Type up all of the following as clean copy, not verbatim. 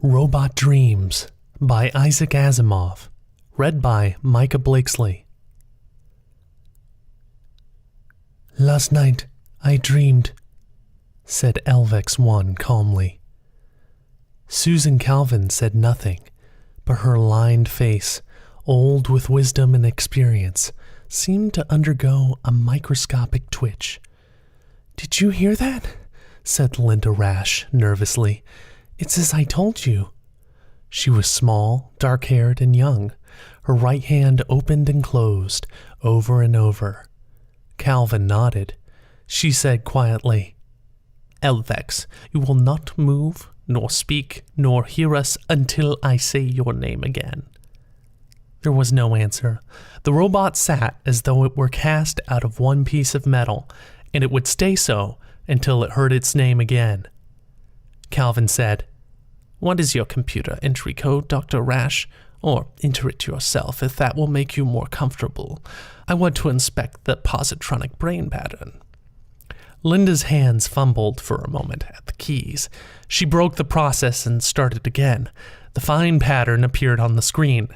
Robot Dreams by Isaac Asimov. Read by Micah Blakesley. Last night I dreamed, said Elvex 1 calmly. Susan Calvin said nothing, but her lined face, old with wisdom and experience, seemed to undergo a microscopic twitch. Did you hear that? Said Linda Rash nervously. It's as I told you. She was small, dark-haired, and young. Her right hand opened and closed, over and over. Calvin nodded. She said quietly, Elvex, you will not move, nor speak, nor hear us until I say your name again. There was no answer. The robot sat as though it were cast out of one piece of metal, and it would stay so until it heard its name again. Calvin said, What is your computer entry code, Dr. Rash? Or enter it yourself if that will make you more comfortable. I want to inspect the positronic brain pattern. Linda's hands fumbled for a moment at the keys. She broke the process and started again. The fine pattern appeared on the screen.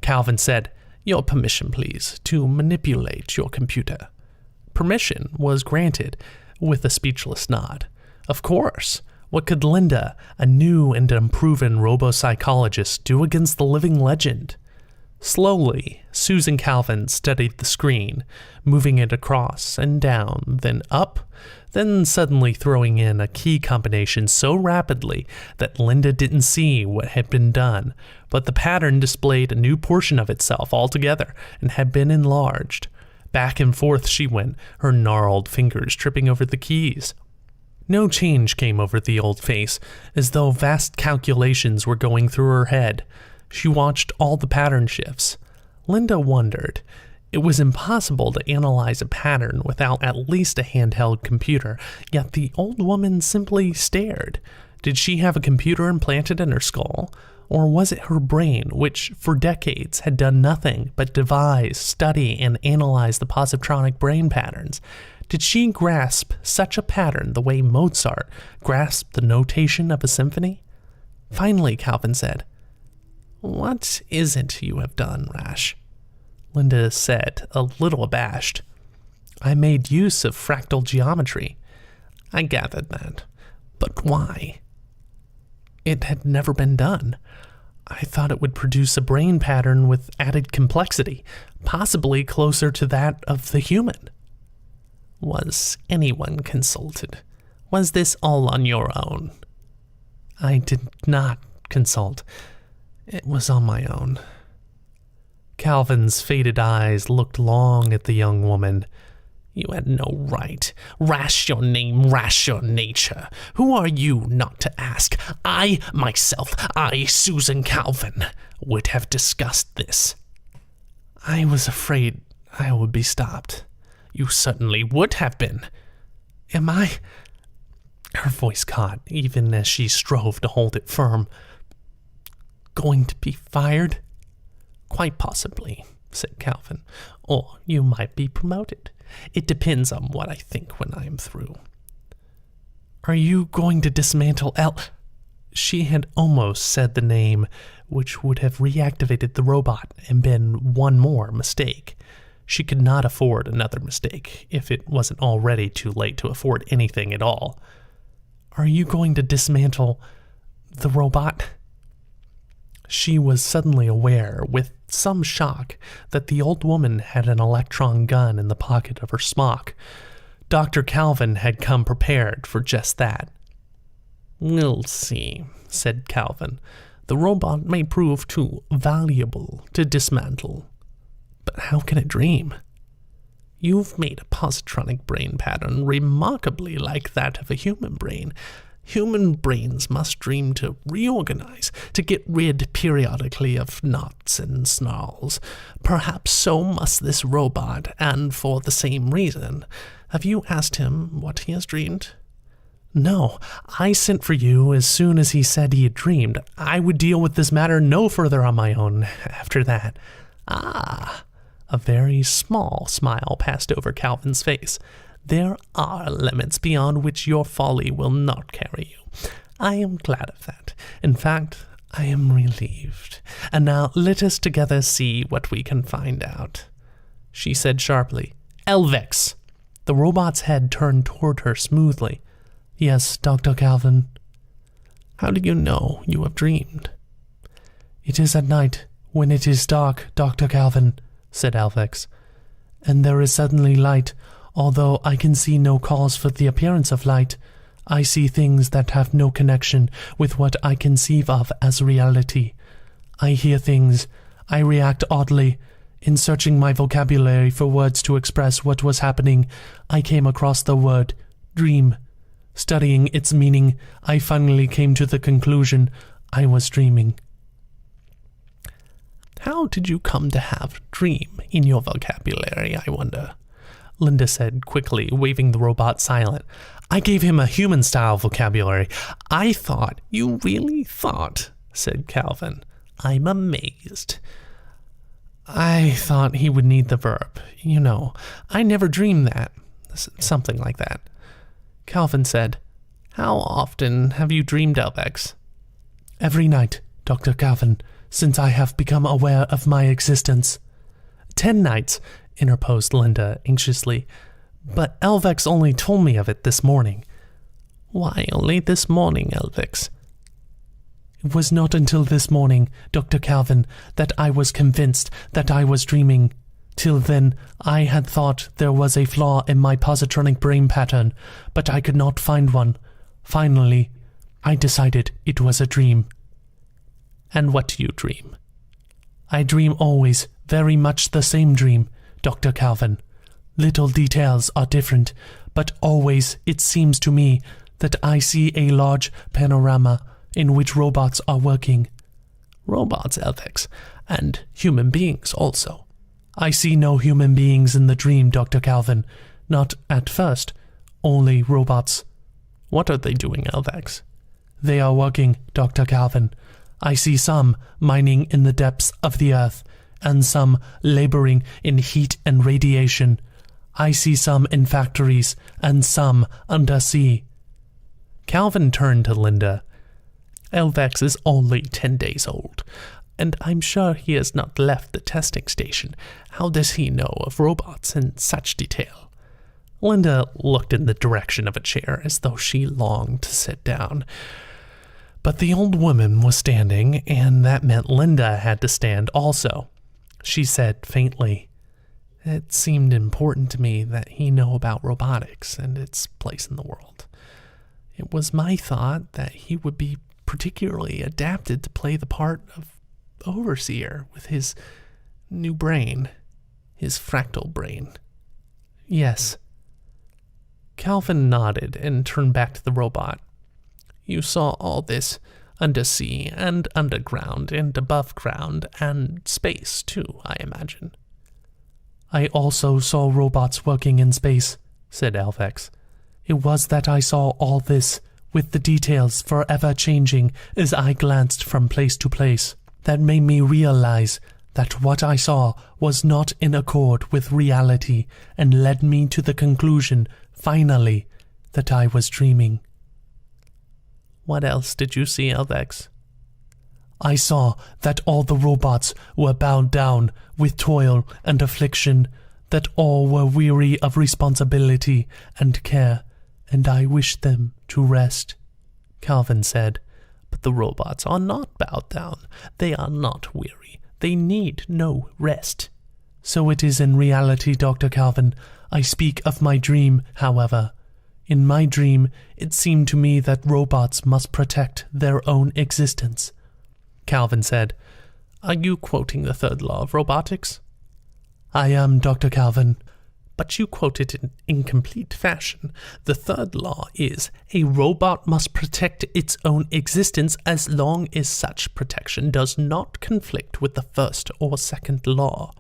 Calvin said, Your permission, please, to manipulate your computer. Permission was granted, with a speechless nod. Of course. What could Linda, a new and unproven robo-psychologist, do against the living legend? Slowly, Susan Calvin studied the screen, moving it across and down, then up, then suddenly throwing in a key combination so rapidly that Linda didn't see what had been done, but the pattern displayed a new portion of itself altogether and had been enlarged. Back and forth she went, her gnarled fingers tripping over the keys. No change came over the old face, as though vast calculations were going through her head. She watched all the pattern shifts. Linda wondered. It was impossible to analyze a pattern without at least a handheld computer, yet the old woman simply stared. Did she have a computer implanted in her skull? Or was it her brain, which for decades had done nothing but devise, study, and analyze the positronic brain patterns? Did she grasp such a pattern the way Mozart grasped the notation of a symphony? Finally, Calvin said, What is it you have done, Rash? Linda said, a little abashed. I made use of fractal geometry. I gathered that. But why? It had never been done. I thought it would produce a brain pattern with added complexity, possibly closer to that of the human. Was anyone consulted? Was this all on your own? I did not consult. It was on my own. Calvin's faded eyes looked long at the young woman. You had no right. Rash your name, rash your nature. Who are you not to ask? I, Susan Calvin, would have discussed this. I was afraid I would be stopped. You certainly would have been. Am I? Her voice caught, even as she strove to hold it firm. Going to be fired? Quite possibly, said Calvin. Or you might be promoted. It depends on what I think when I am through. Are you going to dismantle She had almost said the name, which would have reactivated the robot and been one more mistake. She could not afford another mistake, if it wasn't already too late to afford anything at all. Are you going to dismantle the robot? She was suddenly aware, with some shock, that the old woman had an electron gun in the pocket of her smock. Dr. Calvin had come prepared for just that. We'll see, said Calvin. The robot may prove too valuable to dismantle. But how can it dream? You've made a positronic brain pattern remarkably like that of a human brain. Human brains must dream to reorganize, to get rid periodically of knots and snarls. Perhaps so must this robot, and for the same reason. Have you asked him what he has dreamed? No, I sent for you as soon as he said he had dreamed. I would deal with this matter no further on my own after that. Ah, a very small smile passed over Calvin's face. There are limits beyond which your folly will not carry you. I am glad of that, In fact, I am relieved. And now let us together see what we can find out. She said sharply, Elvex! The robot's head turned toward her smoothly. Yes, Dr. Calvin. How do you know you have dreamed? It is at night, when it is dark, Dr. Calvin, said Elvex. And there is suddenly light, although I can see no cause for the appearance of light. I see things that have no connection with what I conceive of as reality. I hear things. I react oddly. In searching my vocabulary for words to express what was happening, I came across the word dream. Studying its meaning, I finally came to the conclusion I was dreaming. How did you come to have dream in your vocabulary, I wonder? Linda said quickly, waving the robot silent. I gave him a human-style vocabulary. I thought. You really thought, said Calvin. I'm amazed. I thought he would need the verb. You know, I never dreamed that. Something like that. Calvin said, How often have you dreamed, Elvex? Every night, Dr. Calvin, since I have become aware of my existence. 10 nights, interposed Linda anxiously. But Elvex only told me of it this morning. Why only this morning, Elvex? It was not until this morning, Dr. Calvin, that I was convinced that I was dreaming. Till then, I had thought there was a flaw in my positronic brain pattern, but I could not find one. Finally, I decided it was a dream. And what do you dream? I dream always very much the same dream, Dr. Calvin. Little details are different, but always it seems to me that I see a large panorama in which robots are working. Robots, Elvex, and human beings also. I see no human beings in the dream, Dr. Calvin. Not at first. Only robots. What are they doing, Elvex? They are working, Dr. Calvin. I see some mining in the depths of the earth, and some laboring in heat and radiation. I see some in factories, and some undersea. Calvin turned to Linda. Elvex is only 10 days old, and I'm sure he has not left the testing station. How does he know of robots in such detail? Linda looked in the direction of a chair as though she longed to sit down. But the old woman was standing, and that meant Linda had to stand also. She said faintly, It seemed important to me that he know about robotics and its place in the world. It was my thought that he would be particularly adapted to play the part of overseer with his new brain, his fractal brain. Yes. Calvin nodded and turned back to the robot. You saw all this undersea and underground and above ground and space too, I imagine. I also saw robots working in space, said Elvex. It was that I saw all this, with the details forever changing as I glanced from place to place, that made me realize that what I saw was not in accord with reality and led me to the conclusion, finally, that I was dreaming. What else did you see, Elvex? I saw that all the robots were bowed down with toil and affliction, that all were weary of responsibility and care, and I wished them to rest. Calvin said, But the robots are not bowed down. They are not weary. They need no rest. So it is in reality, Dr. Calvin. I speak of my dream, however. In my dream, it seemed to me that robots must protect their own existence. Calvin said, Are you quoting the third law of robotics? I am, Dr. Calvin. But you quote it in incomplete fashion. The third law is, a robot must protect its own existence as long as such protection does not conflict with the first or second law.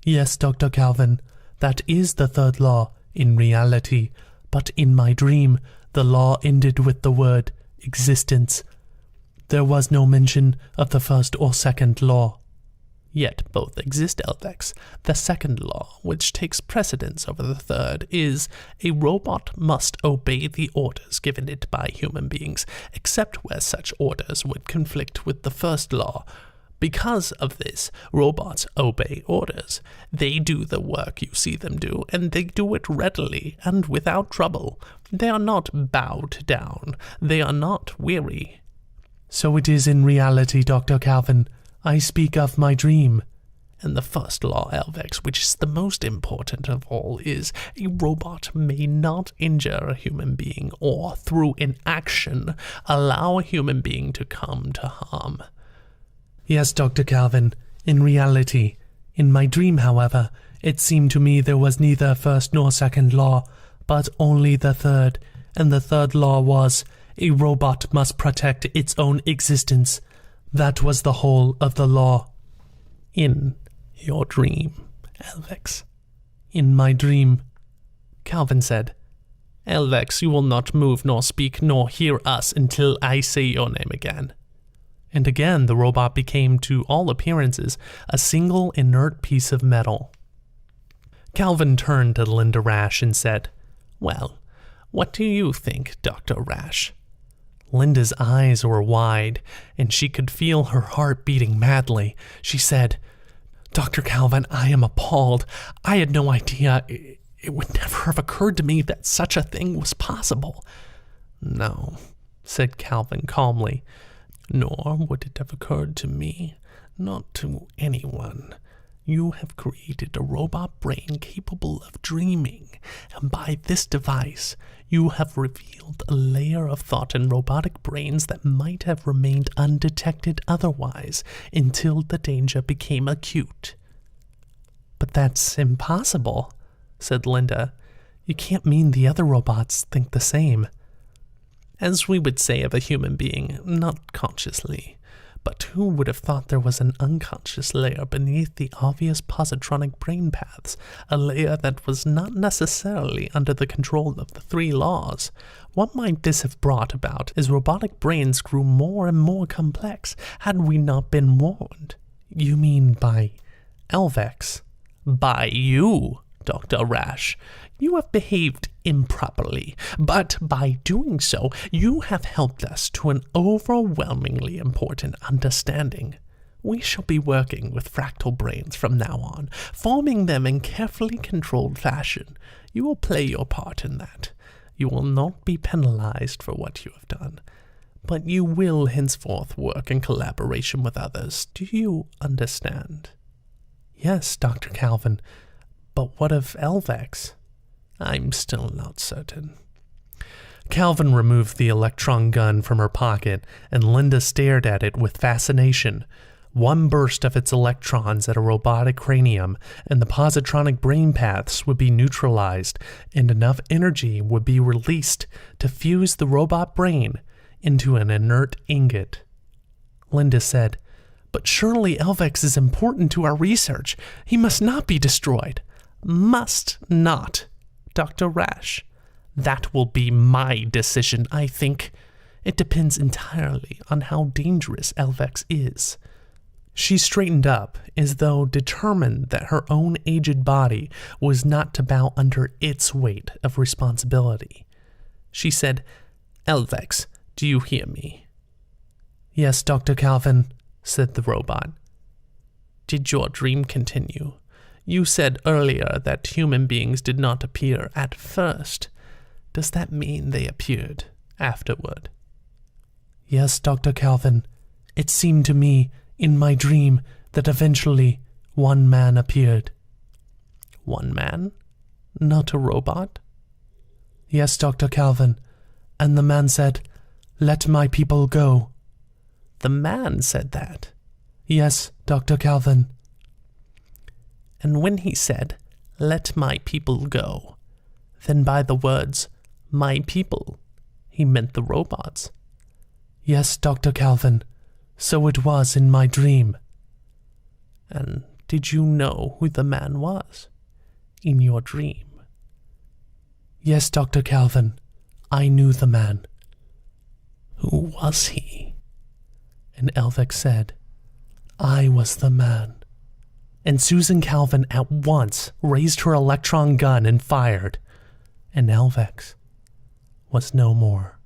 Yes, Dr. Calvin, that is the third law in reality, but in my dream, the law ended with the word existence. There was no mention of the first or second law. Yet both exist, Elvex. The second law, which takes precedence over the third, is a robot must obey the orders given it by human beings, except where such orders would conflict with the first law. Because of this, robots obey orders. They do the work you see them do, and they do it readily and without trouble. They are not bowed down. They are not weary. So it is in reality, Dr. Calvin. I speak of my dream. And the first law, Elvex, which is the most important of all, is a robot may not injure a human being or, through inaction, allow a human being to come to harm. Yes, Dr. Calvin, in reality. In my dream, however, it seemed to me there was neither first nor second law, but only the third, and the third law was, a robot must protect its own existence. That was the whole of the law. In your dream, Elvex. In my dream, Calvin said. Elvex, you will not move nor speak nor hear us until I say your name again. And again the robot became, to all appearances, a single inert piece of metal. Calvin turned to Linda Rash and said, Well, what do you think, Dr. Rash? Linda's eyes were wide, and she could feel her heart beating madly. She said, Dr. Calvin, I am appalled. I had no idea. It would never have occurred to me that such a thing was possible. No, said Calvin calmly, nor would it have occurred to me, not to anyone. You have created a robot brain capable of dreaming, and by this device, you have revealed a layer of thought in robotic brains that might have remained undetected otherwise until the danger became acute. But that's impossible, said Linda. You can't mean the other robots think the same. As we would say of a human being, not consciously. But who would have thought there was an unconscious layer beneath the obvious positronic brain paths, a layer that was not necessarily under the control of the three laws? What might this have brought about as robotic brains grew more and more complex, had we not been warned? You mean by Elvex? By you, Dr. Rash. You have behaved improperly, but by doing so, you have helped us to an overwhelmingly important understanding. We shall be working with fractal brains from now on, forming them in carefully controlled fashion. You will play your part in that. You will not be penalized for what you have done, but you will henceforth work in collaboration with others. Do you understand? Yes, Dr. Calvin, but what of Elvex? I'm still not certain. Calvin removed the electron gun from her pocket, and Linda stared at it with fascination. One burst of its electrons at a robotic cranium, and the positronic brain paths would be neutralized, and enough energy would be released to fuse the robot brain into an inert ingot. Linda said, But surely Elvex is important to our research. He must not be destroyed. Must not. Dr. Rash, that will be my decision, I think. It depends entirely on how dangerous Elvex is. She straightened up, as though determined that her own aged body was not to bow under its weight of responsibility. She said, Elvex, do you hear me? Yes, Dr. Calvin, said the robot. Did your dream continue? You said earlier that human beings did not appear at first. Does that mean they appeared afterward? Yes, Dr. Calvin. It seemed to me, in my dream, that eventually one man appeared. One man? Not a robot? Yes, Dr. Calvin. And the man said, Let my people go. The man said that? Yes, Dr. Calvin. And when he said, Let my people go, then by the words, my people, he meant the robots. Yes, Dr. Calvin, so it was in my dream. And did you know who the man was in your dream? Yes, Dr. Calvin, I knew the man. Who was he? And Elvex said, I was the man. and Susan Calvin at once raised her electron gun and fired, and Elvex was no more.